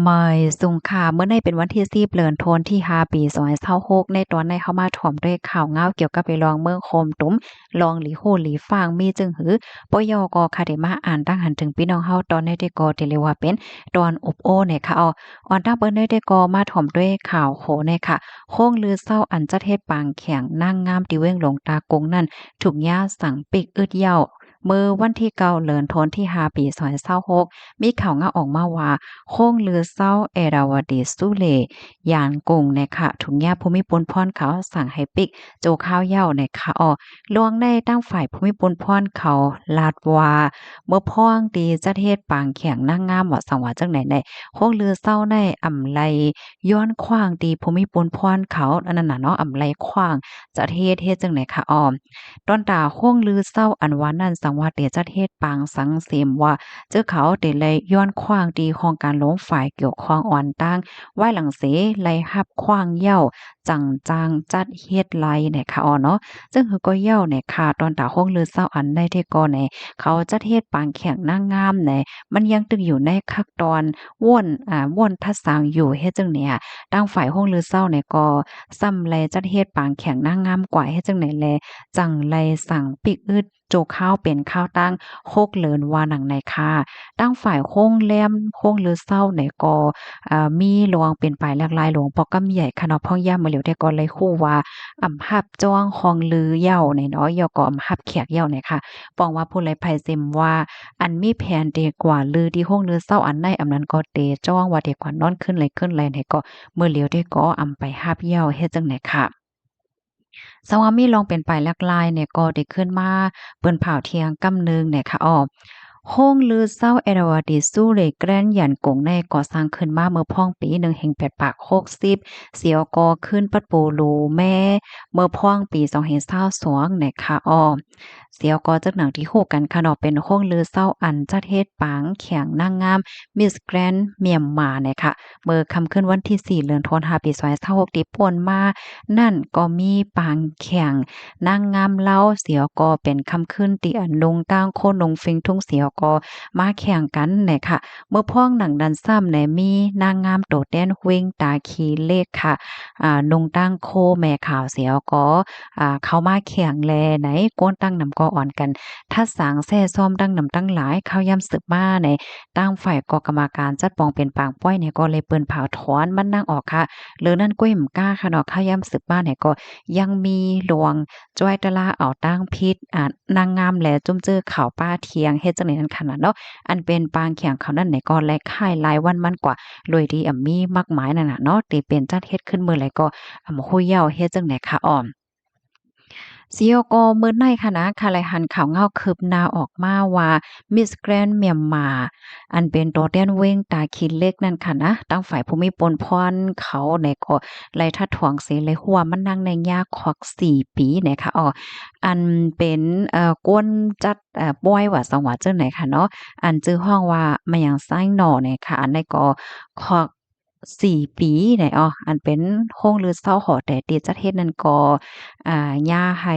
ไม่สุงค่ะเมื่อในเป็นวันที่10เดือนธันวาคมที่5ปี2026ในตอนในเข้ามาถ่อมด้วยข่าวเหงาเกี่ยวกับไปลองเมืองโคมตุ้มลองหลีโหหลีฟางมีจึงหือปยกค่ะได้มาอ่านตั้งหันถึงพี่น้องเฮาตอนในได้ก็ได้เรียกว่าเป็นตอนอบโอ้เนี่ยค่ะออนตั้งเปิ้นได้ก็มาถ่อมด้วยข่าวโหเนี่ยค่ะโค้งลือเศร้าอันจะเทศปางแข็งนางงามที่เว้งหลงตากงนั่นถูกย่าสั่งปิกอึดเหย้าเมื่อวันที่9เดือนธันวาคมที่5ปี2026มีข่าวเหงาออกมาว่า โค้งลือเศร้าเอราวดีสุเลยานกงในค่ะถุงยาภูมิพลพรเขาสั่งให้ปิกโจข้าวเหย้าในค่ะลวงได้ตั้งฝ่ายภูมิพลพรเขาลาดว่าเมื่อพ้องดีจะเทศปางแข็งนางงามว่าสังว่าจังไหนในโค้งลือเศร้าในอำไลย้อนขว้างดีภูมิพลพรเขาอันนั้นน่ะเนาะอำไลขว้างจะเทศจังไหนค่ะตอนตาโค้งลือเศร้าอันว่านั้นสังว่าเดจะเทศปางสังเสมว่าเจ้าเขาเดเลยย้อนขว้างดีของการล้มฝ่ายเกี่ยวข้องอ่อนตั้งไว้หลังเสไล่หับขว้างเหย้าจังจางจัดเฮ็ดไลเนี่ยค่ะเนาะซึ่งคือก็เหย้าเนี่ยค่ะตอนตาโค้งลือเศร้าอันได้ที่ก็ในเขาจัดเฮ็ดปางแข่งนางงามเนี่ยมันยังตึงอยู่ในคักตอนว่นทัดสางอยู่เฮ็ดจังเนี่ยทางฝ่ายโค้งลือเศร้าเนี่ยก็ซ้ำแลจัดเฮ็ดปางแข่งนางงามกว่าเฮ็ดจังไหนแล จังไลสั่งปิกอึดโจกข้าวเป็นข้าวตั้งโคกเลินว่าหนังในค่ะตั้งฝ่ายโค้งแหลมโค้งลือเศร้าในก็มีหลวงเป็นปลายหลากหลายหลวงปอกำใหญ่ค่ะเนาะพ่อย่ามาเหลียวแต่ก่อนเลยคู่ว่าอำหับจ้องคองลือเหย้าในเนาะยอก็อำหับแขกเหย้าเนี่ยค่ะป้องว่าผู้ใดไผเซ็มว่าอันมีแผนเดกว่าลือที่โค้งลือเศร้าอันในอำนั้นก็เตจ้องว่าเดกว่านอนขึ้นไหนก็มื้อเหลียวได้ก็อำไปหับเหย้าเฮ็ดจังไหนค่ะ สวามีลองเป็นไปลักลายเนี่ยก็ได้ขึ้นมาเปิ้นเผาเที่ยงกำนึงเนี่ยค่ะโฮงลือเศร้าเอราวดีสู้เลยแกล้นหยันกงในก่อสร้างขึ้นมาเมื่อพ่องปีหนึ่งแห่ง8ปาก60เสียวกอขึ้นปัดโปโลแม่เมื่อพ่องปี2022เนี่ยค่ะเสียวกอจักหนังที่โฮกันค่ะเนาะเป็นโฮงลือเศร้าอันจัดเฮ็ดปางแข็งนางงามมิสแกรนด์เมียนมาเนี่ยค่ะเมื่อค่ำคืนวันที่4เดือนธันวาคมปี2026ที่ป่วนมา นั่นก็มีปางแข่งนางงามเล่าเสียวก็เป็นคำขึ้นตีอันลงตั้งโคนลงฟิงทุ่งเสียวก็มาแข่งกันเนี่ยค่ะเมื่อพ้องหนังดันซ้ำเนี่ยมีนางงามโดดเด่นเว้งตาคีเลขค่ะลงตั้งโคแม่ขาวเสียวก็เข้ามาแข่งแลไหนก้นตั้งนำก็อ่อนกันถ้าสางแซ่ซ้อมดังนำตั้งหลายเข้าย่ำสืบมาในตั้งฝ่ายกกรรมการจัดปองเป็นปางป้อยเนี่ยก็เลยเปิ้นเผาถอนมันนั่งออกค่ะ หรือนั่นก้อยหม่ำก้าค่ะเนาะข้าวยำสืบบ้านเนี่ยก็ยังมีหลวงจ้อยตะลาเอาตั้งพิษนางงามแหลจุ้มเจอข่าวป้าเทียงเฮ็ดจังได๋นั้นขนาดเนาะอันเป็นปางแข่งเขานั่นเนี่ยก็แลค่ายหลายวันมันกว่าโดยที่มีมากมายนั่นน่ะเนาะที่เป็นจัดเฮ็ดขึ้นมื้อใดก็ฮู้เย้าเฮ็ดจังได๋ค่ะซีอีโอก็มื้อในค่ะนะค่ะรายหันข่าวเงาคืบหน้าออกมาว่า Miss Grand Myanmar อันเป็นตัวแดนเว้งตาขี้เหล็กนั่นค่ะนะทางฝ่ายภูมิปนพรเขาเนี่ยก็ไล่ทัดถวงเสเลยหัวมันนั่งในยาคอก4ปีเนี่ยค่ะอันเป็นก้นจัดบ้อยว่าสังว่าจังไหนค่ะเนาะอันชื่อห้องว่ามาหยังไส้หน่อเนี่ยค่ะอันนี้ก็คอก4 ปีเนี่ยอันเป็นโรงฤเช้าหอแต่ติจัดเฮ็ดนั่นก็ย่าให้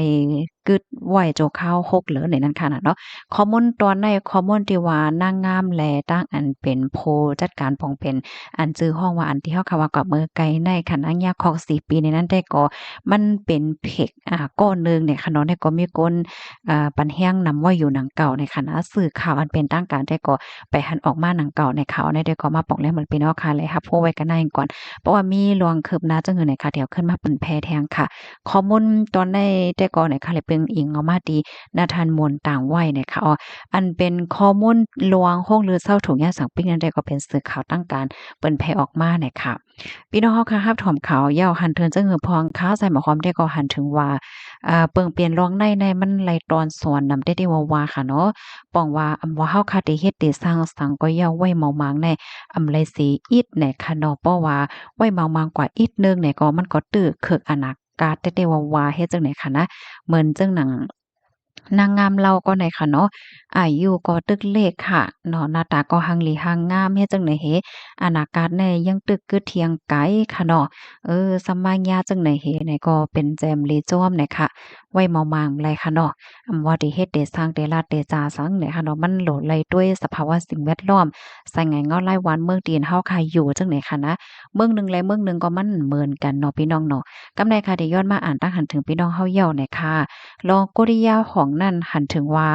กึดไว้โจข้าว6เหลือในนั้นค่ะน่ะเนาะข้อมูลตอนในข้อมูลที่ว่านางงามแลตั้งอันเป็นผู้จัดการป้องเป็นอันชื่อห้องว่าอันที่เฮาเข้าว่ากับมือไกลในคันอัญญาคอก4ปีในนั้นได้ก็มันเป็นเพกก้อนหนึ่งเนี่ยค่ะเนาะเนี่ยก็มีคนปันแห้งนำไว้อยู่หนังเก่าในคณะสื่อข่าวอันเป็นทางการได้ก็ไปหันออกมาหนังเก่าในข่าวในได้ก็มาป้องแล้วเหมือนพี่น้องค่ะเลยรับโพไว้กันหน้าก่อน เพราะว่ามีลวงคืบหน้าจังหือไหนค่ะเดี๋ยวขึ้นมาเป็นแพแทงค่ะข้อมูลตอนได้แต่ก่อนไหนค่ะเลยเปิงอิงเอามาดีนาทันมนต์ต่างวัยเนี่ยค่ะอันเป็นข้อมูลลวงโรงลือเศร้าถุงยาสังปิ้งนั้นได้ก็เป็นสื่อข่าวตั้งการเปิ้นแพร่ออกมาเนี่ยค่ะพี่น้องเฮาค่ะรับถอมข่าวยาวหันเทินจังหือพองค้าใส่หมายความได้ก็หันถึงว่าเปิงเปลี่ยนรองในมันไหลตอนสวนนำได้ว่าค่ะเนาะป้องว่าอำว่าเฮาค่ะได้เฮ็ดได้สร้างสังก็ยาวไว้เมามางในอำไลสีอิดเนี่ยค่ะเนาะเพราะว่า ไว้เมามางกว่าอีกหนึ่งเนี่ยก็มันก็ตื้อเคิกอนาการแต่ว่าเฮ็ดจังได๋ค่ะนะเหมือนจังหนัง นางงามเราก็ในค่ะเนาะอายุก็ตึกเลขค่ะเนาะหน้าตาก็หังหลีหังงามเฮ็ดจั่งใดเฮอนาคตแน่ยังตึกกึดเทียงไกค่ะเนาะสำมายาจั่งใดเฮเนี่ยก็เป็นแจมลีจ้อมเนี่ยค่ะไว้เมามางไรค่ะเนาะว่าที่เฮ็ดได้สร้างได้ลาดได้จาซังเนี่ยค่ะเนาะมันโหลดไหลด้วยสภาวะสิ่งแวดล้อมใส่ไงเงาไล่วันเมืองตีนเฮาค่ะอยู่จั่งใดค่ะนะเมืองหนึ่งและเมืองหนึ่งก็มันเหมือนกันเนาะพี่น้องเนาะกำใดค่ะที่ย้อนมาอ่านตั้งหันถึงพี่น้องเฮาเย้าเนี่ยค่ะ ลองกริยาของนั่นหันถึงว่า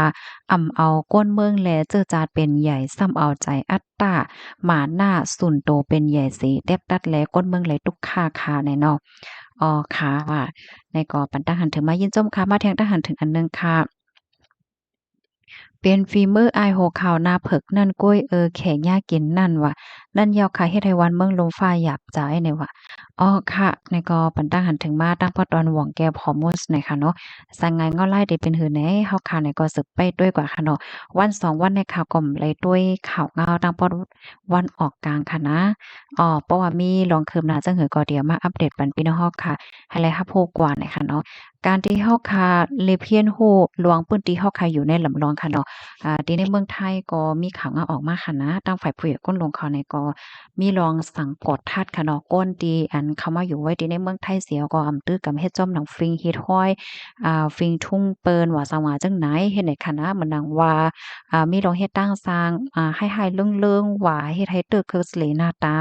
เอาก้นเมืองแลเจอจาดเป็นใหญ่ซ้ำเอาใจอัตตาหมาหน้าสุนโตเป็นใหญ่สีเต็บตัดแลก้นเมืองไหลตุกค่าคาในเนาะอ๋อค่ะในก็ปันตั้งหันถึงมายินจมค่ะมาแทงตั้งหันถึงอันหนึงค่ะ เป็นฝีมืออ้ายโหข่าวหน้าเผิกนั่นก้วยแขย่ากินนั่นว่ะนั่นยาวค่ะเฮ็ดให้วันเมืองลมฟ้าหยาบจ้ายเนี่ยว่ะอ้อค่ะในก็ปันตั้งหันถึงมาตั้งพอตอนหว่องแก้วฮอร์โมนส์ในค่ะเนาะสังไงเงาไล่ได้เป็นหือไหนเฮาค่ะในก็สึกไปด้วยกว่าค่ะเนาะวัน2วันในข่าวก็เลยด้วยข่าวเงาตั้งพอวันออกกลางค่ะนะเพราะว่ามีรองคืบหน้าจังหือก็เดี๋ยวมาอัปเดตปันพี่น้องเฮาค่ะให้ไลรับรู้กว่าน่ะค่ะเนาะการที่เฮาค่ะเลเพียนฮู้หลวงปื้นที่เฮาค่ะอยู่ในลำลองค่ะเนาะ ที่ในเมืองไทยก็มีข่าวงาออกมาค่ะนะทางฝ่ายผู้ใหญ่ก้นลงเขาเนี่ยก็มีรองสังกดทัดค่ะเนาะก้นที่อันเขามาอยู่ไว้ที่ในเมืองไทยเสียก็อำตื้อกำเฮ็ดจ้อมหนังฟิงเฮ็ดห้อยฟิงทุ่งเปินว่าสังว่าจังไหนเฮ็ดไหนค่ะนะเหมือนดังว่ามีรองเฮ็ดตั้งสร้างให้ๆเรื่องๆว่าเฮ็ดให้ตึกคือสเลหน้าตา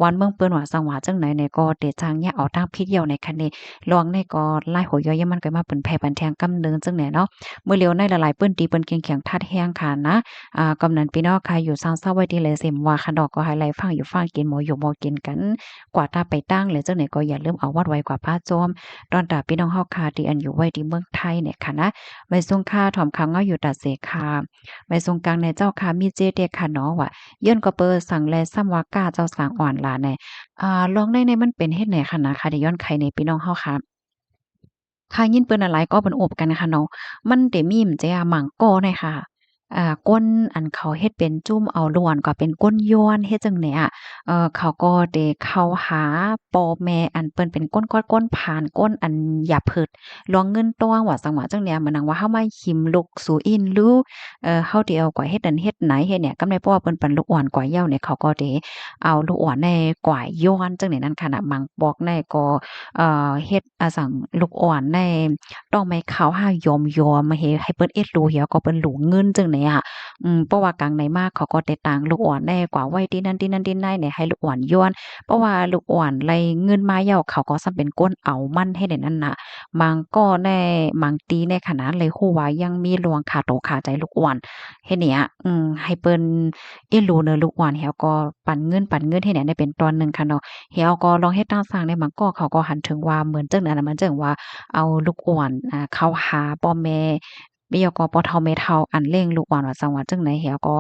วันเมืองเปิ้นว่าสังว่าจังไหนเนี่ยก็เตจางเนี่ยเอาตั้งพิเดียวในคันนี้รองเนี่ยก็ลายหัวย่อยมันก็มาเป็นแผ่บันแทงกำเนิดจังไหนเนาะ มื้อเหลียวในหลายๆเปิ้นตีเปิ้นเคียงๆทัดแฮงค่ะนะกำนันพี่น้องค่ะอยู่ซางเซาไว้ดีเลยเสมว่าคะดอกก็ให้ไลฟังอยู่ฟังกินหมูอยู่หมูกินกันกว่าถ้าไปตั้งหรือจังไหนก็อย่าลืมเอาวัดไว้กว่าผ้าโจมตอนตาพี่น้องเฮาค่ะที่อันอยู่ไว้ที่เมืองไทยเนี่ยค่ะนะไว้ทรงค่าถ่อมข่าวเงาอยู่ตัดเสค่ะไว้ทรงกลางในเจ้าค่ะมีเจเด็กค่ะเนาะว่าย้อนก็เปิดสั่งแลซ้ำว่ากล้าเจ้าสางอ่อนหลาในลองในมันเป็นเฮ็ดไหนค่ะนะค่ะที่ย้อนไขในพี่น้องเฮาค่ะ ค่ะยินเปิ้นน่ะหลายก็เปิ้นโอบกันค่ะเนาะมันเตมีมจะหมั่งก้อเนี่ยค่ะก้นอันเขาเฮ็ดเป็นจุ้มเอาล้วนก็เป็นก้นย้อนเฮ็ดจั่งใดอะเขาก็ได้เข้าหาพ่อแม่อันเปิ้นเป็นก้นก๊อดก้นผานก้นอันหยาบเพิดลองเงินต้วงว่าจังหวะจั่งเนี้ยเหมือนหนังว่าเฮามาหิมลุกสู่อินหรือเฮาสิเอากว่าเฮ็ดนั้นเฮ็ดไหนเฮ็ดเนี่ยกำได้เพราะว่าเปิ้นเป็นลูกอ่อนกว่าเย้าเนี่ยเขาก็ได้เอาลูกอ่อนในกว่าย้อนจั่งใดนั้นค่ะน่ะหมั่งปอกในก็เฮ็ดสั่งลูกอ่อนในต้องไม่ขาวห้ายอมมาให้เปิ้นเอ็ดรู้เหี่ยวก็เปิ้นรู้เงินจังไหนอะเพราะว่ากลางในมากเขาก็ได้ตังลูกอ่อนแน่กว่าไว้ที่นั่นเนี่ยให้ลูกอ่อนย้อนเพราะว่าลูกอ่อนไลเงินมาเหย้าเขาก็ซ้ำเป็นก้นเอามันให้ได้นั่นน่ะบางก็แน่บางตีในขนาดเลยฮู้ว่ายังมีลวงคาโตคาใจลูกอ่อนเฮ็ดเนี่ยให้เปิ้นเอ็ดรู้เนาะลูกอ่อนเหี่ยวก็ปันเงินให้เนี่ยได้เป็นตอนหนึ่งค่ะเนาะ เฮียก็ลองเฮ็ดตามสั่งได้มันก็เขาก็หันถึงว่าเหมือนจั่งนั้นน่ะมันจั่งว่าเอาลูกอ่อนเข้าหาพ่อแม่ไม่ยอก็บ่เฒ่าแม่เฒ่าอันเลี้ยงลูกอ่อนว่าจังว่าจั่งใดเฮียก็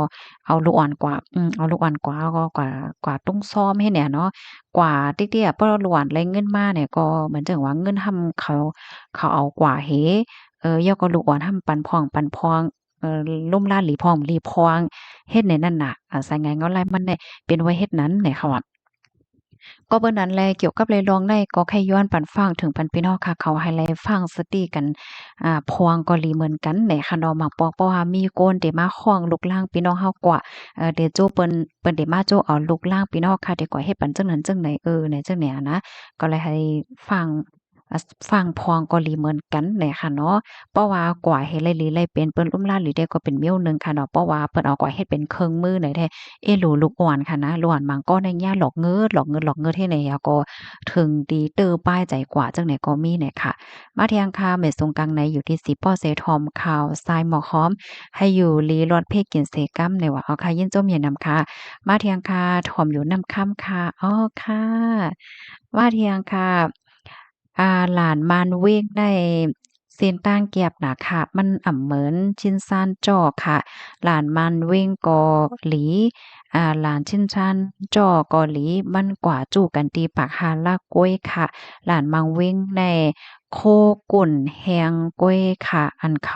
เอาลูกอ่อนกว่าเอาลูกอ่อนกว่าก็กว่าตุ้งซ้อมให้เนี่ยเนาะกว่าติ๊กๆอะเพราะลูกอ่อนแลเงินมาเนี่ยก็เหมือนจั่งว่าเงินทำเขาเอากว่าเฮย่อก็ลูกอ่อนทำปันพองล่มล้านหลีพองหลีพองเฮ็ดในนั้นน่ะใส่งานเงาลายมันได้เป็นไว้เฮ็ดนั้นเนี่ยค่ะว่า ก็เบิ่นนั้นแลเกี่ยวกับเรื่องในก็แค่ย้อนปันฟังถึงปันพี่น้องค่ะเขาให้แลฟังสติกันพวงก็ลีเหมือนกันในคะเนาะมักปอกเพราะว่ามีโกนที่มาค้องลุกลางพี่น้องเฮากว่าเดี๋ยวโจ้เปิ้นได้มาโจ้เอาลุกลางพี่น้องค่ะดีกว่าเฮ็ดปันจังนั้นจังไหนในจังเนี้ยนะก็เลยให้ฟังฟังพองก็ลีเหมือนกันแหละค่ะเนาะเพราะว่ากว่าเฮ็ดไลไลเป็นเปิ้นอุ้มล้านหรือได้ก็เป็นมิ้วหนึ่งค่ะเนาะเพราะว่าเปิ้นเอากว่าเฮ็ดเป็นเครื่องมือไหนแท้ หลูลูกอ่อนค่ะนะลูกอ่อนบางก้อนในย่าหลอกเงิดให้ไหนอะก็ถึงดีเตอร์ป้ายใจกว่าจังไหนก็มีเนี่ยค่ะมาเที่ยงค่ะเม็ดทรงกลางในอยู่ที่สิป้อเซทอมข่าวทรายหมอกฮ้อมให้อยู่ลีรถเพกินเสกัมในว่าเอาค่ะยินจมอย่านำค่ะมาเที่ยงค่ะถอมอยู่นำค่ำค่ะอ้อค่ะมาเที่ยงค่ะหลานมานเวกได้เส้นตั้งเกียบน่ะค่ะมันเหมือนชินซานจ้อค่ะหลานมันเว้งกอหลี หลานชินชันจ่อเกาหลีมันกว่าจู้กันตีปากฮาลากก้วยค่ะหลานมังเว้งใน โคกุ่นแฮงก้วยค่ะอันเข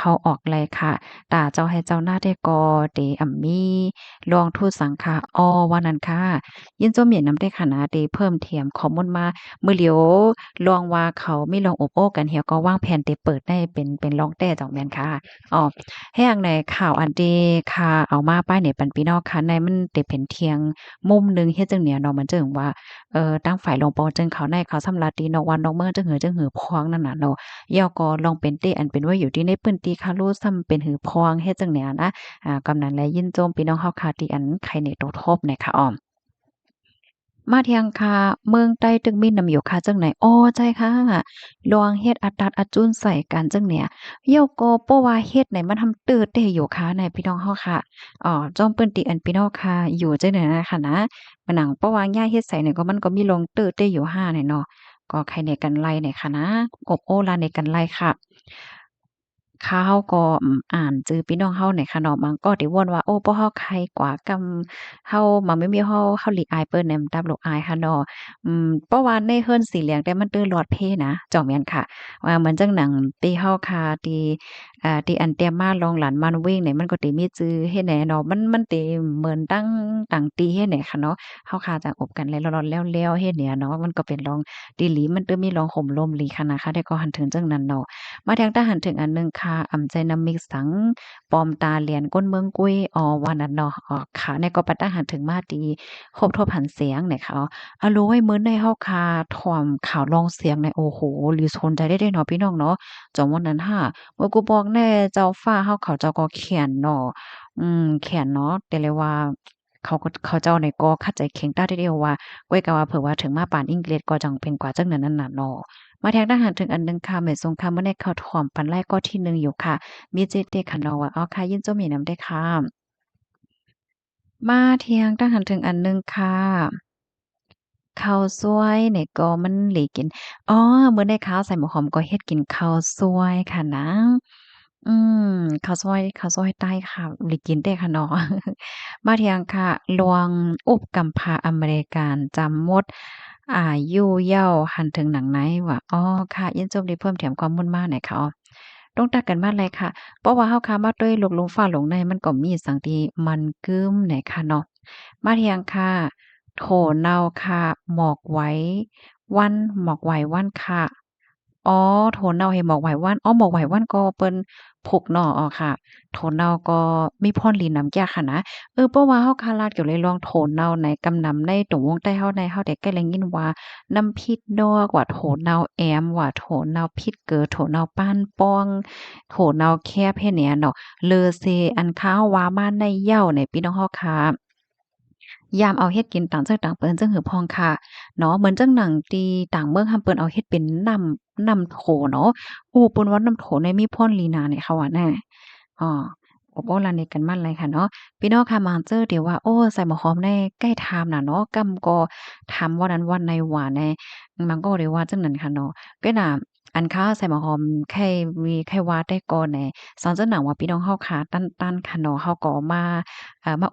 าออกเลยค่ะตาเจ้าให้เจ้าหน้าได้กอเตมีรองทูตสังฆะอ้อว่านั้นค่ะยินโจเมียนนำได้ค่ะนะเตเพิ่มเทียมข้อมูลมามื้อเหลียวลองว่าเขามีลองอบโอ้กันเหี่ยวก็วางแผนเตเปิดได้เป็นลองแต้จ่องแม่นค่ะอ้อแห้งในข่าวอันเดค่ะเอามาป้ายในปันพี่น้องค่ะในมันเตเป็นเทียงมุมหนึงเฮ็ดจังเนี่ยเนาะมันจึงว่า ตั้งฝ่ายลงปอจึงเขาในเขาสำหรับตีนอกวันนอกเมืองจึงหือพองนั่นน่ะเนาะยอก็ลองเป็นเตอันเป็นว่าอยู่ที่ในปื้นตีคารู้ซ้ำเป็นหือพองเฮ็ดจังเนี่ยนะกำนั้นแลยินโจมพี่น้องเฮาค่ะที่อันไข่เนโตทบเนี่ยค่ะอ้อม มาเที่ยงค่ะเมืองใต้ตึกมีน้ำอยู่ค่ะจังไหนอ้อใจค่ะลองเฮ็ดอัดตัดอัดจุนใส่กันจังเนี่ยเหี่ยวก็เพราะว่าเฮ็ดไหนมันทำตื้อเต้อยู่ค่ะในพี่น้องเฮาค่ะจ้อมเปิ้นติอันพี่น้องค่ะอยู่จังได๋นะคะนะปะหนังเพราะว่าย่าเฮ็ดใส่เนี่ยก็มันก็มีลงตื้อเต้อยู่ห้าเนี่ยเนาะก็ใครในกันไล่เนี่ยค่ะนะอบโอ้ลาในกันไล่ค่ะข้าวก็อ่านจือพี่น้องเฮาในค่ะเนาะมันก็ได้วนว่าโอ้บ่เฮาใครกว่ากำ เฮามาไม่มีเฮาหลีกอายเปิ้นแหนมดับลูกอายค่ะเนาะเพราะว่าในเฮิรนสีเหลืองแต่มันตื้อหลอดเพนะจ้อแม่นค่ะว่าเหมือนจังหนังที่เฮาคาที่ที่อันเตียมาลองหลานมันเว้งเนี่ยมันก็ติมีจื่อเฮ็ดแหนเนาะมันติเหมือนตั้งตีเฮ็ดแหนค่ะเนาะเฮาคาจะอบกันแล้วร้อนๆแล้วๆเฮ็ดเนี่ยเนาะมันก็เป็นรองตีหลีมันตื้อมีรองห่มลมหลีค่ะนะคะแต่ก็หันถึงจังนั้นเนาะมาทางทหารถึงอันหนึ่งค่ะใจน้ำมิกสัง ปอมตาเหรียญก้นเมืองกุ้ยว่านั้นเนาะค่ะในก็ปัดตั้งหันถึงมาดีครบทบหันเสียงเนี่ยค่ะอะโลยมื้อในเฮาคาถ่อมข่าวลองเสียงในโอ้โฮหรือสนใจได้เนาะพี่น้องเนาะจังว่านั้นค่ะเมื่อกูบอกแน่เจ้าฟ้าเฮาเขาเจ้าก็เขียนเนาะเขียนเนาะแต่เลยว่าเขาเจ้านี่ก็คัดใจแข็งตาทีเดียวว่าก้อยก็ว่าเผื่อว่าถึงมาปานอังกฤษก็จังเป็นกว่าจังนั้นนั่นน่ะเนาะมาแทงทหารถึงอันหนึ่งค่ะแม่สงครามเมื่อในเขาถ่อมปันแรกก็ที่หนึ่งอยู่ค่ะ มีเจเตคันเราอะอ๋อค่ะยินเจ้าหมีน้ำได้ค่ะมาเที่ยงตั้งหันถึงอันหนึ่งค่ะข้าวซวยเนี่ยก็มันหลีกินอ๋อมื้อได้ข้าวใส่หมูหอมก็เฮ็ดกินข้าวซวยค่ะนะอืมข้าวซอยใต้ค่ะหลีกินได้ค่ะเนาะมาเที่ยงค่ะลวงอุบกำพาอเมริกันจำมดอายุเย่าหันถึงหนังไหนว่าอ๋อค่ะยินจมได้เพิ่มแถมความมุ่นมาหน่อยค่ะอ้อต้องตักกันมาเลยค่ะ เพราะว่าเฮาค้ามาด้วยลูกหลงฟ้าหลงในมันก็มีสังที่มันกึ้มไหนค่ะเนาะมาเที่ยงค่ะโถเนาค่ะหมอกไหววันหมอกไหววันค่ะอ๋อโถเนาเห็นหมอกไหววันอ๋อหมอกไหววันก็เปิ้นพุกเนาะอ้อค่ะโถเนาก็มีพ่นลีนน้ำแก้ค่ะนะเพราะว่าเฮาคาลาดเกี่ยวเลยลองโถเนาในกำนำในตรงวงใต้เฮาได้ใกล้แลยินว่าน้ำพริกดอกว่าโถเนาแอมว่าโถเนาพริกเกอโถเนาป้านป้อง โถเนาแคบเฮ็ดแหนเนาะเลอเซอันข้าวว่ามาในเหย้าในพี่น้องเฮาค่ะยามเอาเฮ็ดกินต่างจังต่างเปิ้นจังหือพองค่ะเนาะเหมือนจังหนังที่ต่างเมืองหำเปิ้นเอาเฮ็ดเป็นน้ำโถเนาะโอ้เปิ้นว่าน้ำโถเนี่ยมีพ่นลีนาเนี่ยเขาว่าแน่อ้อโอ้โอ้ลาเน็ดกันมันเลยค่ะเนาะพี่น้องค่ะมาเจอเดี๋ยวว่าโอ้ใส่หมอหอมในใกล้ทามน่ะเนาะกำก็ทำว่านั้นวันในว่าแน่มันก็เลยว่าจังนั้นค่ะเนาะก็น่ะอันข้าใส่หมอหอมแค่ว่าได้ก่อนแหน่ สอนเจ้าหนังว่าพี่น้องเฮาค่ะตั้นค่ะเนาะเฮาก็มา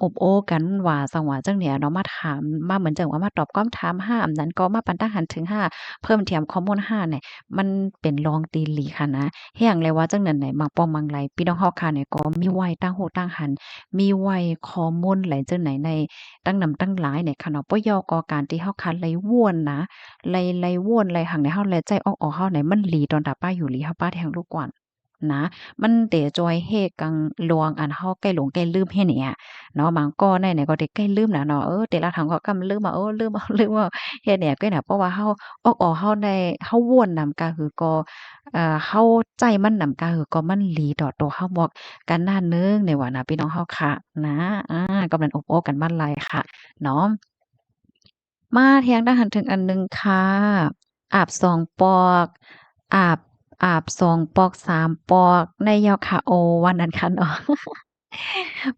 อบโอ้กันว่าจังหวะจั่งเนี่ยเนาะมาถามมาเหมือนจังว่ามาตอบคำถาม5อำนั้นก็มาปันตาหันถึง5เพิ่มเติมข้อมูล5เนี่ยมันเป็นรองตีหลีค่ะนะเฮียงเลยว่าจังนั้นไหนมักป้องมังไหลพี่น้องเฮาค่ะเนี่ยก็มีไว้ตั้งหูตั้งหันมีไว้ข้อมูลไหลจังไหนในตั้งนำตั้งหลายเนี่ยค่ะเนาะบ่ย่อก่อการที่เฮาค่ะไหลวนนะไหลวนไหลหังในเฮาไหลใจออกๆเฮาไหนมันหลีตอนตาป้าอยู่หลีเฮาป้าแทงลูกกว่านนะ มันเตะจอยเฮกังลวงอันเฮาใกล้หลงใกล้ลืมเฮ็ดเนี่ยเนาะบางก้อในก็ได้ใกล้ลืมน่ะเนาะแต่ละถังก็กำลืมว่าลืมลืมว่าเฮ็ดเนี่ยก็น่ะเพราะว่าเฮาเฮาได้เฮาม่วนนำกะคือก็เฮาใจมันนำกะคือก็มันหลีต่อตัวเฮาบอกกันหน้านึงในว่านะพี่น้องเฮาค่ะนะอากำลังอบโอ้กันมาหลายค่ะเนาะมาเที่ยงได้หันถึงอันหนึ่งค่ะอาบสองปอกอาบสองปอกสามปอกในยอคาโอวันนั้นค่ะเนาะ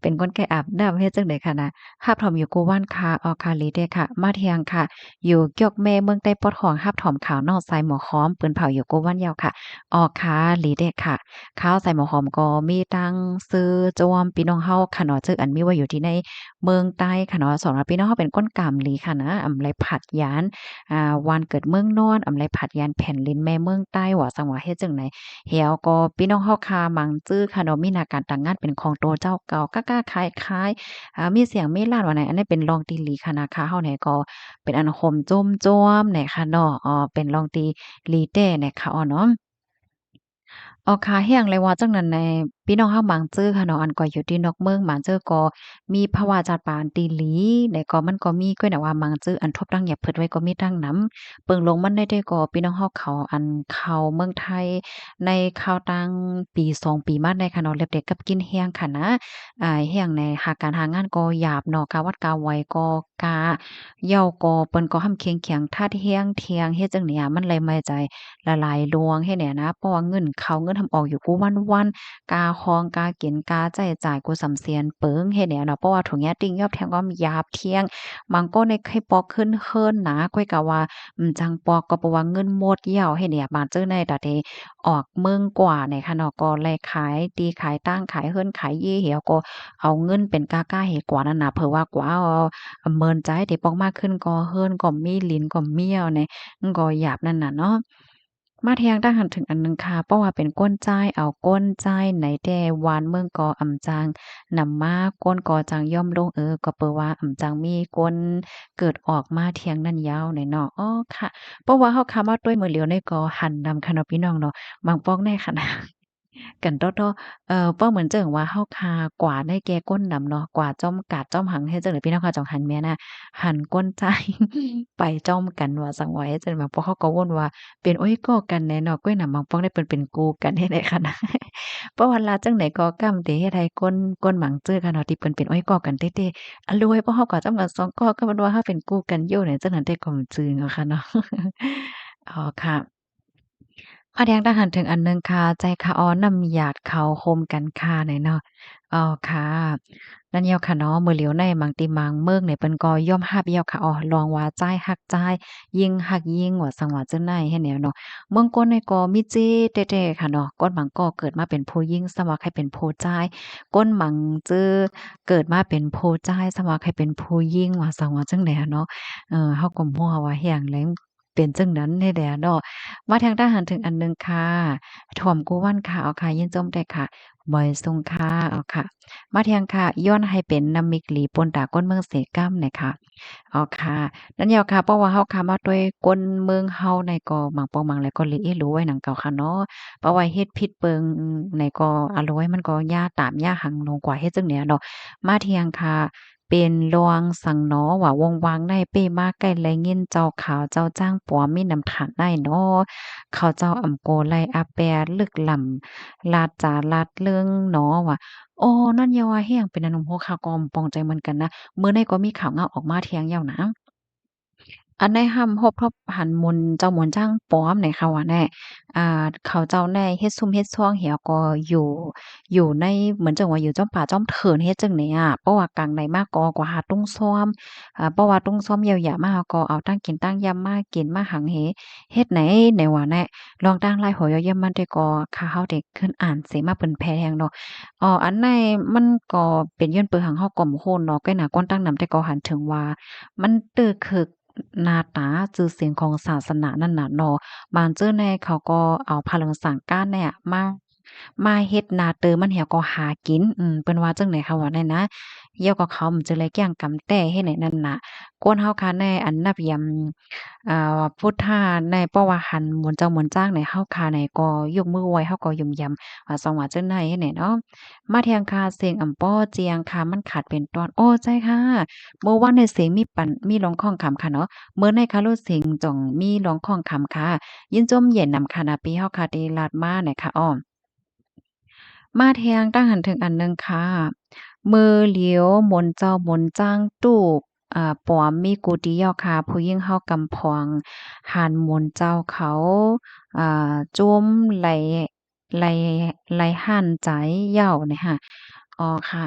เป็นคนแก่อาบน้ำเฮ็ดจั่งใดค่ะนะฮาบถอมอยู่กูว่านคาออคาลีเด้ค่ะมาเที่ยงค่ะอยู่เกียกแม่เมืองใต้ปอดของฮาบถอมขาวนอกใส่หมอค้อมปืนเผาอยู่กูว่านยาวค่ะออคาลีเด้ค่ะข้าวใส่หมอหอมก็มีตั้งซื้อจวมพี่น้องเฮาค่ะเนาะจึกอันมีไว้อยู่ที่ใน เมืองใต้ค่ะเนาะสำหรับพี่น้องเฮาเป็นก้นกามหลีค่ะนะอำไลผัดยานวันเกิดเมืองนอนอำไลผัดยานแผ่นดินแม่เมืองใต้ว่าจังหว่าเฮ็ดจั่งใดแฮวก็พี่น้องเฮาคามังจื้อค่ะเนาะมีหน้าการตั้งงานเป็นของโตเจ้าเก่ากะๆคล้ายๆมีเสียงมีลานว่าไหนอันนี้เป็นรองตีหลีค่ะนะคะเฮาเนี่ยก็เป็นอันโฮมจ้มๆเนี่ยค่ะเนาะเป็นรองตีหลีแต้เนี่ยค่ะเนาะ ขาแห้งเลยว่าจังนั้นแหน่พี่น้องเฮาหมางจื้อค่ะเนาะอันก็อยู่ที่นอกเมืองหมางจื้อก็มีภาวะจัดปานตีหลีแล้วก็มันก็มีก็น่ะว่าหมางจื้ออันทบตั้งหยับเพิดไว้ก็มีตั้งนำเปิงลงมันได้ก็พี่น้องเฮาเข้าเมืองไทยในคราวตั้งปี2ปีมาได้ค่ะเนาะแล้วแต่กับกินแห้งค่ะนะแห้งในหาการหางานก็หยาบเนาะกะวัดกะไวก็กะเหย้าก็เปิ้นก็ห่ำเคียงเขียงทาดแฮงเที่ยงเฮ็ดจั่งเนี่ยมันเลยไม่ใจ ละลายลวงเฮ็ดเนี่ยนะเพราะว่าเงินเข้าเงินทำออกอยู่กูวันๆกาคองกากินกาใช้จ่ายกูสำเสียนเปิงเฮ็ดเนี่ยเนาะเพราะว่าถุงยาติงยอบแทงก็ยาบเที่ยงบางก็ในไข้ปอกขึ้นเฮิรนหนาก้อยกะว่าจังปอกก็เพราะว่าเงินหมดเหย้าเฮ็ดเนี่ยบาดเจอในตาเดออกเมืองกว่าในค่ะเนาะก็เลยขายตีขายตั้งขายเฮิรนขายยี่เหี่ยวก็เอาเงินเป็นกาๆเฮ็ดกว่านั่นน่ะเผื่อว่ากว่าเมินใจที่ปอกมากขึ้นก็เฮิรนก็มีลิ้นก็เมี่ยวเนี่ยมันก็หยาบนั่นน่ะเนาะ มาเที่ยงตั้งหันถึงอันหนึ่งค่ะเพราะว่าเป็นก้นจ้ายเอาก้นจ้ายไหนแต่วานเมืองกออำจางนำมาก้นกอจางย่อมลงก็เปอว่าอำจางมีก้นเกิดออกมาเที่ยงนั้นยาวหน่อยเนาะอ้อค่ะเพราะว่าเฮาคามาด้วยมือเหลียวในกอหันนำค่ะเนาะพี่น้องเนาะบางปอกในค่ะนะ กันโตๆเป้าเหมือนเจิ่งว่าเฮาคากว่าได้แก่ก้นดำเนาะกว่าจ้อมกาดจ้อมหังเฮ็ดจั่งใดพี่น้องค่ะจ้องหันแม่น่ะหันก้นใจายไปจ้อมกันว่าซังว่าเฮ็ดจั่งบางปอกเขาก็วนว่าเป็นโอ๊ยก่อกันแหน่เนาะก้อยหนำบางปอกได้เปิ้นเป็นกูกันเฮ็ดได้ค่ะนะเพราะว่าลาจั่งใดก็กำเตเฮ็ดให้ก้นหมั่งเจื้อค่ะเนาะที่เปิ้นเป็นโอ๊ยก่อกันเต้ๆอะรวยเพราะเฮาก็จ้ำกันสองก่อก็มันว่าเฮาเป็นกูกันอยู่เนี่ยจังนั้นแต่ก็บ่จือเนาะค่ะเนาะอ๋อค่ะ พอแดงทหารถึงอันหนึ่งค่ะใจคะอ้อนำหยาดเขาโฮมกันค่ะหน่อยเนาะอ๋อค่ะนั่นเหี่ยวค่ะเนาะมื้อเหลียวในมังติมังเมิกเนี่ยเปิ้นก็ยอมรับแล้วค่ะอ้อลองว่าจ่ายฮักจ่ายยิ่งฮักยิ่งว่าซังว่าจั่งใดให้แนวเนาะเมืองก้นนี่ก็มีเจแท้ๆค่ะเนาะก้นหมังก็เกิดมาเป็นผู้หญิงสมักให้เป็นผู้จ่ายก้นหมังจื้อเกิดมาเป็นผู้จ่ายสมักให้เป็นผู้หญิงว่าซังว่าจั่งใดอะเนาะเฮาก็บ่ว่าแฮงแหลงเป็นจังนั้นแน่แหละเนาะ มาทางทหารถึงอันหนึ่งค่ะถ่อมกู้วันค่ะเอาค่ะยินจมได้ค่ะบอยทรงค่ะเอาค่ะมาเทียงค่ะย้อนให้เป็นน้ำมิกหลีปนตาก้นเมืองเสกำหน่อยค่ะเอาค่ะนั่นยาวค่ะเพราะว่าเฮาค่ะมาด้วยก้นเมืองเฮาในก็หมังปองหมังแล้วก็ลิเอรู้ไว้หนังเก่าค่ะเนาะเพราะว่าเฮ็ดผิดเปิงในก็อร่อยมันก็ย่าตามย่าหังลงกว่าเฮ็ดจังเนี้ยเนาะมาเทียงค่ะเป็นลวงสังเนาะว่าวงวางได้เป้มาใกล้แลเงินเจ้าขาวเจ้าจ้างปัวมีน้ำขังได้เนาะ เขาเจ้าอำโกไลอาแปลึกล่ำลาดจาลาดเรื่องหนอว่าอ้อนั่นอย่าว่าแฮ้งเป็นอันโอ้ข่าวก็ปองใจเหมือนกันนะมื้อใดก็มีข่าวงาออกมาเที่ยงแล้วนะ อันใดห้ำฮบทบหันหมุนเจ้าหมุนจ้างป้อมไหนคะว่าแน่เขาเจ้าแน่เฮ็ดซุมเฮ็ดซ่องเหี่ยวก็อยู่ในเหมือนจังว่าอยู่จ้อมป่าจ้อมเถินเฮ็ดจั่งใดเพราะว่ากลางใดมาก็กว่าหาตุ้งซ่อมเพราะว่าตุ้งซ่อมยาวๆมาก็เอาตั้งกินตั้งยำมากินมาหังเฮ็ดไหนว่าแน่ลองตั้งลายหัวยอย่ำมันแต่ก็ข้าเฮาได้ขึ้นอ่านเสมาเปิ้นแพแฮงเนาะอันในมันก็เป็นย้อนเปิงหังเฮาก็บ่ฮู้เนาะก็น่าก้อนตั้งนำแต่ก็หันถึงว่ามันตึกคึก หน้าตาชื่อเสียงของศาสนานั่นน่ะเนาะบางเจ้อแน่เขาก็เอาพลังสังกานเนี่ยมาเฮ็ดหน้าเตอมันเหี่ยวก็หากินเปิ้นว่าจั่งใดคะว่าแน่นะเหี่ยวก็เขามันจะเลยแกล้งกำแต้เฮ็ดให้นั่นน่ะกวนเฮาค่ะแน่อันนับยำพุทธาในเพราะว่าหันหมุนเจ้าหมุนจ้างในเฮาค่ะในก็ยกมือไหว้เฮาก็ยุ่มยำสองว่าจั่งใดเฮ็ดให้เนาะมาเที่ยงค่ะเสียงอ่ำป้อเจียงค่ะมันขาดเป็นตอนโอ้ใจค่ะ เมื่อวานในเสียงมีร้องข้องคำค่ะเนาะเมื่อในคารุเสียงจ่องมีร้องข้องคำค่ะยินจมเย็นนำคานาปีเฮาค่ะได้ลาดมาเนี่ยค่ะอ้อมาแทงตั้งหันถึงอันหนึ่งค่ะมือเหลียวหมุนเจ้าหมุนจ้างตูบปอมมีกูดียอค่ะผู้หญิงเฮากำพองหันหมุนเจ้าเขาจุ้มไหลไหลหั่นใจเหย้าเนี่ยค่ะอ๋อค่ะ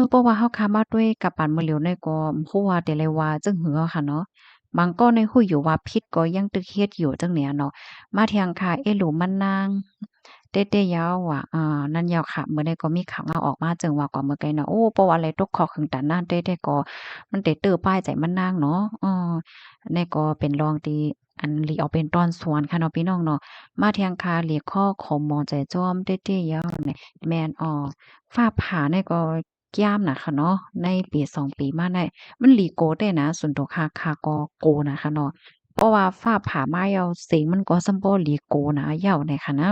เพราะว่าเฮาค้ามาด้วยกับปานมื้อเหลียวในก็ฮู้ว่าแต่เลยว่าจั่งหืออะค่ะเนาะบางก็ในฮู้อยู่ว่าผิดก็ยังตึกเฮ็ดอยู่จั่งเนี้ยเนาะมาเที่ยงค่ะเอ๊ะหลูมันนาง เต้ๆยาวอะนั่นยาวค่ะมื้อใดก็มีข่าวเงาออกมาจึงว่าก็เมื่อไกลเนาะโอ้เพราะว่าอะไรตกคอขึงตาน่านเต้ๆก็มันเตตื้อป้ายใจมันนางเนาะอันนี้ก็เป็นรองที่อันหลีเอาเป็นตอนสวนค่ะเนาะพี่น้องเนาะมาเที่ยงคาหลีข้อขมมอใจจ้อมเต้ๆยาวเนี่ยแม่นฟ้าผ่าเนี่ยก็ย่ามน่ะค่ะเนาะในปี2ปีมาได้มันหลีโกได้นะส่วนตัวค่าก็โกนะคะเนาะ เพราะว่าฟ้าผ่ามาแล้วเสียงมันก็ซัมบ่หลีโกนะเหย้าเนี่ยค่ะนะ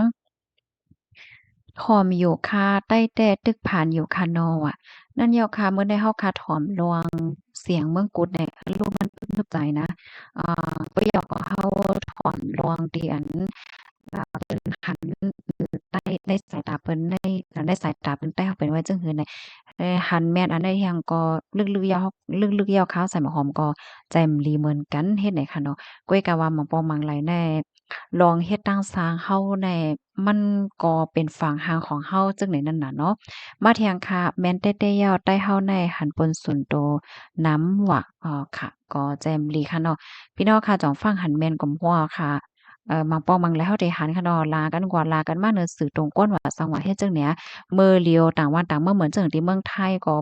ถอมอยู่ค่ะใต้แต่ตึกผ่านอยู่ค่ะนออะนั่นเหย้าค่ะมื้อใดเฮาค่ะถอมลวงเสียงเมืองกุดเนี่ยรู้มันปึ้งนึกใจนะบ่อยากก็เฮาถอมลวงที่อันเพิ่นหันในสายตาเพิ่นในสายตาเพิ่นใต้เฮาเป็นไว้จังหือเนี่ยหันแม่นอันใดที่หั้นก็ลึกๆยาวลึกๆยาวขาวใส่หมอหอมก็แจ่มลีเหมือนกันเฮ็ดได้ค่ะเนาะ ก้อยกะว่าหม่องปอหมังไหลแน่ลองเฮ็ดตั้งสร้างเฮาแน่มันก็เป็นฝั่งหางของเฮาจังได๋นั่นน่ะเนาะมาเที่ยงค่ะแม่นเต๊ๆยาวใต้เฮาในหันปนสุนโตน้ำหวะค่ะก็แจ่มลีค่ะเนาะพี่น้องค่ะจองฟังหันแม่นกำฮ้อค่ะหมังปอหมังไหลเฮาได้หันค่ะเนาะลากันกว่าลากันมาเนิ่นสื่อตรงก้นว่าสังว่าเฮ็ดจังเนี้ยมื้อเลียวต่างวันต่างเมื่อเหมือนจังที่เมืองไทยก็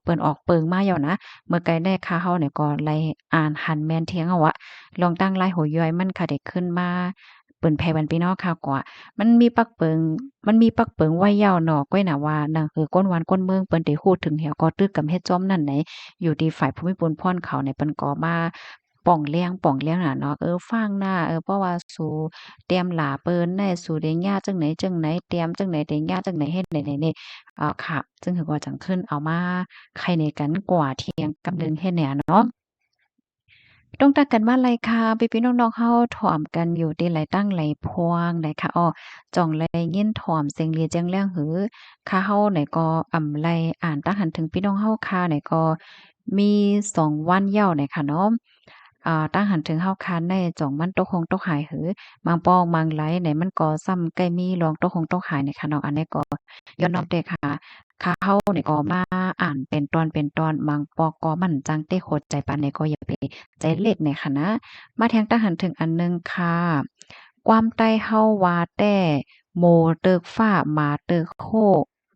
เปิ้นออกเปิงมาแล้วนะเมื่อไกลแน่ค่ะเฮาเนี่ยก็ไล่อ่านหันแม่นเที่ยงเอาอะ ลองตั้งไลน์โหย้อยมันค่ะได้ขึ้นมาเปิ้นแผ่บันพี่น้องข่าวกว่ามันมีปักเปิงไว้ยาวเนาะก้อยน่ะว่านั่นคือก้นวันก้นเมืองเปิ้นได้ฮู้ถึงแถวก่อตึกกำเฮ็ดจ้อมนั่นไหนอยู่ที่ฝ่ายภูมิพลพ่อนเขาเนี่ยเปิ้นก็มาป่องเลี้ยงน่ะเนาะฟังหน้าเพราะว่าสู่เตรียมหลาเปิ้นได้สู่ได้ยาจังไหนเตรียมจังไหนได้ยาจังไหนเฮ็ดไหนๆๆค่ะซึ่งถือว่าจังขึ้นเอามาไข่ในกันกว่าเที่ยงกำลึงเฮ็ดเนี่ยเนาะ ต้องตักกันมาเลยค่ะพี่ๆน้องๆเฮาถ่อมกันอยู่ที่ไหลตั้งไหลพวงได้ค่ะจ่องไหลยินถ่อมเสียงเรียจังแล้งหือค่ะเฮาไหนก็ไหลอ่านตั้งหันถึงพี่น้องเฮาค่ะไหนก็มี2วันเหย้าเนี่ยค่ะเนาะตั้งหันถึงเฮาค่ะในจ่องมันตกฮงตกหายหือบางปองบางไหลไหนมันก็ซ้ำใกล้มีรองตกฮงตกหายเนี่ยค่ะเนาะอันนี้ก็ย้อนรับเด้อค่ะค่ะเฮานี่ก็มาอ่านเป็นตอนๆบางปอก็มันจังเต้โคตรใจปานใดก็อย่าไป ใจเล็กเนี่ยค่ะนะมาแทงตาหันถึงอันหนึ่งค่ะความใต้เฮาว่าแต่โมเติกฟ้าหมาเติกโค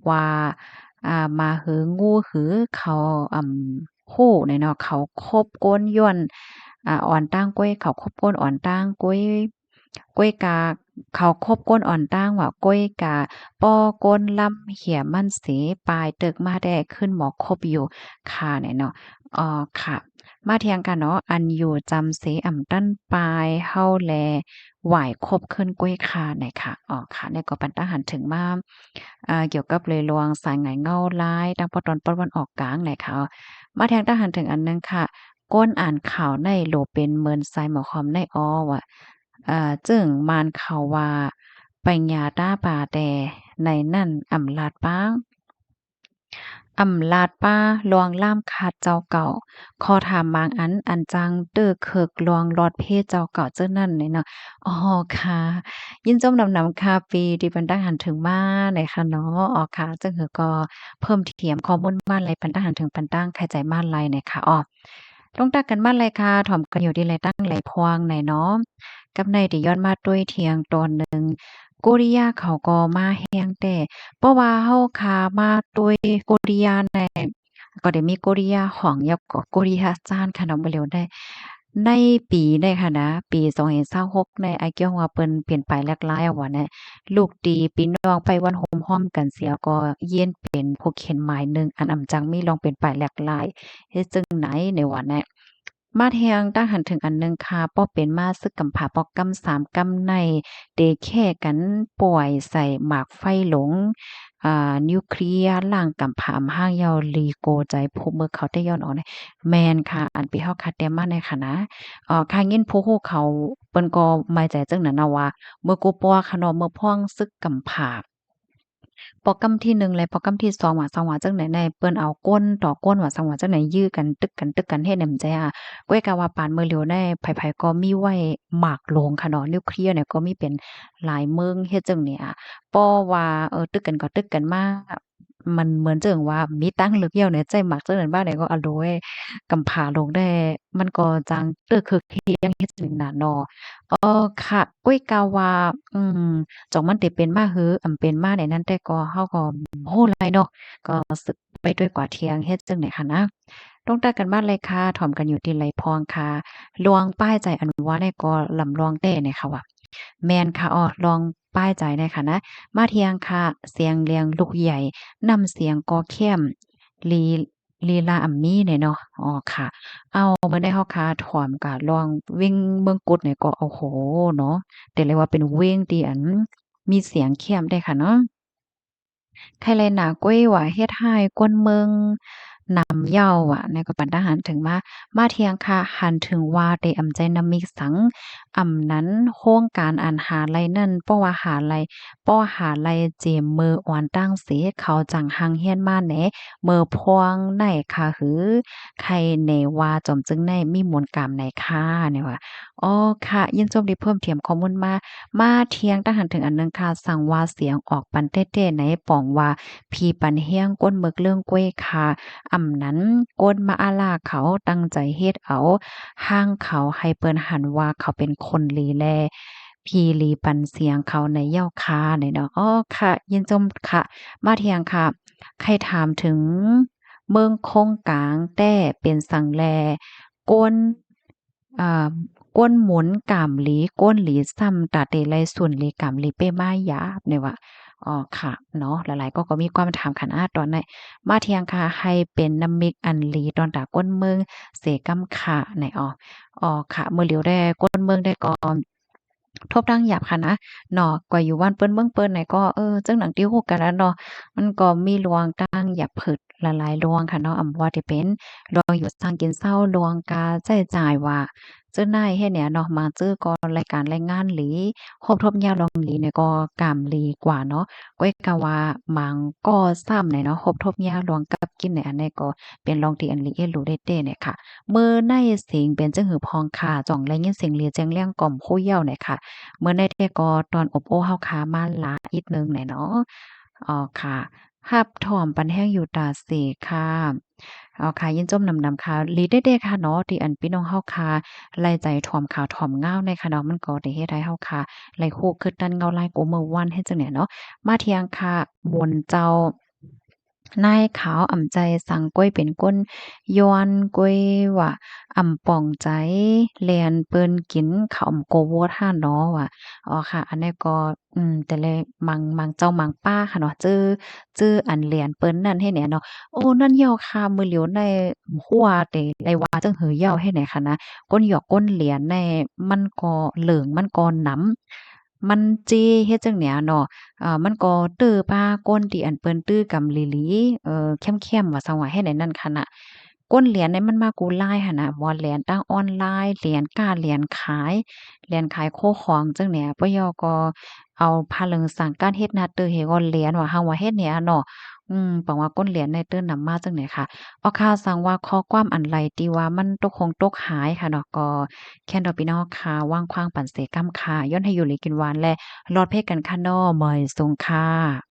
ว่ามาหืองูหือเขาฮู้เนี่ยเนาะเขาคบก้นย้อนอ่อนตั้งก้อยเขาคบก้นอ่อนตั้งก้อยกาเขาคบก้นอ่อนตั้งว่าก้อยกาป้อก้นลำเหี่ยมันเสปลายตึกมาได้ขึ้นหมอคบอยู่ค่ะเนี่ยเนาะค่ะ มาเทียงกันเนาะอันอยู่จำเสอ่ำตั้นปลายเฮาแลหวายคบขึ้นกล้วยคาไหนค่ะค่ะเนี่ยก็ปันตาหันถึงมาเกี่ยวกับเลยลวงสายไหงเงาลายดังปอตอนปอนวันออกกลางไหนค่ะมาแทงตาหันถึงอันหนึงค่ะก้นอ่านข่าวในโหลเป็นเหมือนทรายหมอคอมในว่ะจึงมานข่าวว่าไปญาต้าป่าแต่ในนั่นอำลาดปาง ลาดป้าลวงล่ามคาดเจ้าเก่าขอถามบางอันจังเด้อเคิกลวงลอดเพศเจ้าเก่าเจ้านั่นนี่เนาะอ๋อค่ะยินจมนำค่ะปีที่เพิ่นตั้งหันถึงมาไหนค่ะเนาะค่ะจังหือก็เพิ่มเทียมข้อมูลมาลัยปันตั้งหันถึงปันตั้งไขใจมาลัยเนี่ยค่ะลงตักกันมาเลยค่ะถ่อมกันอยู่ที่ไรตั้งไหลพวงไหนเนาะกับในที่ย้อนมาด้วยเทียงตอนหนึ่งกุริยาเขาก็มาแฮงแต่เพราะว่าเฮาขามาด้วยกุริยาในก็ได้มีกุริยาของยกก็กุริยาจานค่ะเนาะบ่เร็วได้ในปีได้ค่ะนะปี2026ในไอ้เกี่ยวว่าเปิ้นเปลี่ยนไปหลากหลายอะว่าแน่ลูกตีพี่น้องไปวันโฮมฮ้อมกันเสียก็เยียนเป็นผู้เขียนหมายหนึ่งอันอำจังมีลองเป็นไปหลากหลาย เฮ็ดจั่งไหนในว่าแนะมาแทงตั้งหันถึงอันหนึ่งค่ะป้อเป็นมาซึกกำผาป้อกำ3กำในเดแค่กันป่วยใส่หมากไฟหลงนิวเคลียร์ล่างกำผาอำห้างยาวลีโกใจผู้เมื่อเขาได้ย้อนออกเนี่ยแม่นค่ะอันปีเฮาคัดแต้มมาในค่ะนะค่ะยินผู้ฮู้เขาเปิ้นก็หมายใจจังนั้นน่ะว่าเมื่อกูปัวค่ะเนาะเมื่อพ้องซึกกำผา โปรแกรมที่1และโปรแกรมที่2ว่าซังว่าจั่งใดในเปิ้นเอาก้นต่อก้นว่าซังว่าจั่งใดยื้อกันตึกกันเฮ็ดให้มันใจก้อยกะว่าปานมื้อเหลียวได้ไผๆก็มีไว้หมากโลงค่ะเนาะนิวเคลียร์เนี่ยก็มีเป็นหลายเมืองเฮ็ดจั่งนี้เพราะว่าตึกกันก็ตึกกันมา มันเหมือนเจิงว่ามีตังเหลือเกี่ยวในใจมักเจังนั้นบ้านใดก็อะโดยกำผาลงได้มันก็จังเตื้อคึกเที่ยงเฮ็ดจังน่ะเนาะค่ะอุ๊ยกะว่าอืมจองมันได้เป็นมาหืออำเป็นมาได้นั้นแต่ก็เฮาก็บ่รู้หลายเนาะก็สึกไปด้วยกว่าเที่ยงเฮ็ดจั่งใดหั้นนะต้องตากันบ้านเลยค่ะถ่อมกันอยู่ที่ไหลพองค่ะลวงป้ายใจอันว่าได้ก็ลำลองแต้เนี่ยค่ะว่าแม่นค่ะลองป้ายใจได้ค่ะนะมาเที่ยงค่ะเสียงเลียงลูกใหญ่นำเสียงกอเข้มลีลีลาอัมมี่เนี่ยเนาะค่ะเอามาได้เฮาค่ะถ่อมกะลองวิ่งเมืองกุดเนี่ยก็โอ้โฮเนาะแต่เรียกว่าเป็นเวงที่อันมีเสียงเข้มได้ค่ะเนาะ ไทยแลนด์น่ะก้อยว่าเฮ็ดให้กวนเมืองนำเย้าอะในก็ปันทหารถึงมาเที่ยงค่ะหันถึงว่าได้อำใจนำมิกสังนั้นโครงการอันหาไลนั่นป้อหาไลเจมมืออ่อนตั้งเสเขาจังหังเฮียนมาแหนมือพวงในค่ะหือใครแหนว่าจอมจึงในมีมนต์กรรมในค่ะเนี่ยว่าค่ะยินจมได้เพิ่มเติมข้อมูลมาเที่ยงทหารถึงอันหนึงค่ะสั่งว่าเสียงออกปันเต้ๆในป่องว่าพี่ปันเฮียงก้นหมึกเรื่องกล้วยค่ะนั้นก้นมาอาลาเขาตั้งใจเฮ็ดเอาห้างเขาให้เปิ้นหันว่าเขาเป็นคนลีแลพี่ลีปันเสียงเขาในเหย้าคาเนี่ยเนาะค่ะยินจมค่ะมาเที่ยงค่ะใครถามถึงเมืองคงกลางแต้เป็นสังแลก้นอ่า ก้นหมุนก่ำหลีก้นหลีซ้ำตาเตไลส่วนหลีก่ำหลีเป้มายาบเนี่ยว่าค่ะเนาะหลายๆก็มีความถามขันอาตอนไหนมาเที่ยงค่ะให้เป็นน้ำมิกอันหลีตอนตาก้นเมืองเสกำค่ะไหนค่ะมื้อเหลียวได้ก้นเมืองได้ก็ทบดังหยาบค่ะนะเนาะกว่าอยู่บ้านเปิ้นเมืองเปิ้นไหนก็จังหนังที่ฮู้กันแล้วเนาะมันก็มีลวงตั้งหยับผึดหลายๆลวงค่ะเนาะว่าที่เป็นลวงอยู่สร้างกินเซ้าลวงกาใช้จ่ายว่า เจ้านายเฮ็ดเนี่ยเนาะมาเจอก็รายการรายงานหลีครบทบยาวลองหลีเนี่ยก็กำหลีกว่าเนาะก้อยกะว่ามังก็ซ้ำเนี่ยเนาะครบทบยาวลองกับกินเนี่ยอันนี้ก็เป็นลองที่อันหลีเอ็ดรู้ได้เต้เนี่ยค่ะเมื่อในเสียงเป็นจังหือพองค่ะจ่องและยินเสียงเลียแจ้งเลี้ยงก่อมโคเย้าเนี่ยค่ะเมื่อในเทก็ตอนอบโอ้เฮาคามาหลาอีกหนึ่งเนี่ยเนาะค่ะรับถ่อมปันแห้งอยู่ตาเสค่ะค่ะยินจมนำค่ะลีเด้ๆค่ะเนาะที่อันพี่น้องเฮาค่ะ ไล่ใจถ่อมขาวถ่อมเงาในค่ะเนาะมันก็ได้เฮ็ดให้เฮาค่ะไล่คู่คือดันเงาลายกูเมื่อวันเฮ็ดจังได๋เนาะมาเที่ยงค่ะบนเจ้านายขาวอ่ำใจสั่งก้อยเป็นก้นย้อนก้อยว่าป่องใจแล่นเปิ้นกินข้าวอำโกโวท่าเนาะว่าค่ะอันนี้ก็แต่ละมังเจ้ามังป้าค่ะเนาะจื้ออันเหรียญเปิ้นนั่นให้แหน่เนาะนั่นเหย้าคามื้อเหลียวในหัวเตได้ว่าจังหือเหย้าให้แหน่ค่ะนะ ก้นหยอกก้นเหรียญในมันก็เหลิงมันก็หนำมันเจเฮ็ดจั่งเนี้ยเนาะมันก็ตื้อป้าก้นที่อันเปิ้นตื้อกำหลีๆเข้มๆว่าซั่งว่าเฮ็ดให้นั่นคันน่ะก้นเหรียญเนี่ยมันมากูหลายหันน่ะบ่เหรียญตั้งออนไลน์เหรียญกล้าเหรียญขายเหรียญขายโคของจั่งเนี้ยปะยอก็เอาพาเริงสังการเฮ็ดนาตื้อเฮก็เหรียญว่าเฮาว่าเฮ็ดเนี่ยเนาะเปังว่าก้นเหรียญในตื้อนำมาจั่งไหนค่ะข่าวสังว่าข้อความอันใดที่ว่ามันตกคงตกหายค่ะเนาะก็ แคนดอกพี่น้องค่ะว่างขว้างปันเสกำค่ะย้อนให้อยู่หลีกินหวานและรอดเพศกันค่ะน้อเมยทรงค่ะ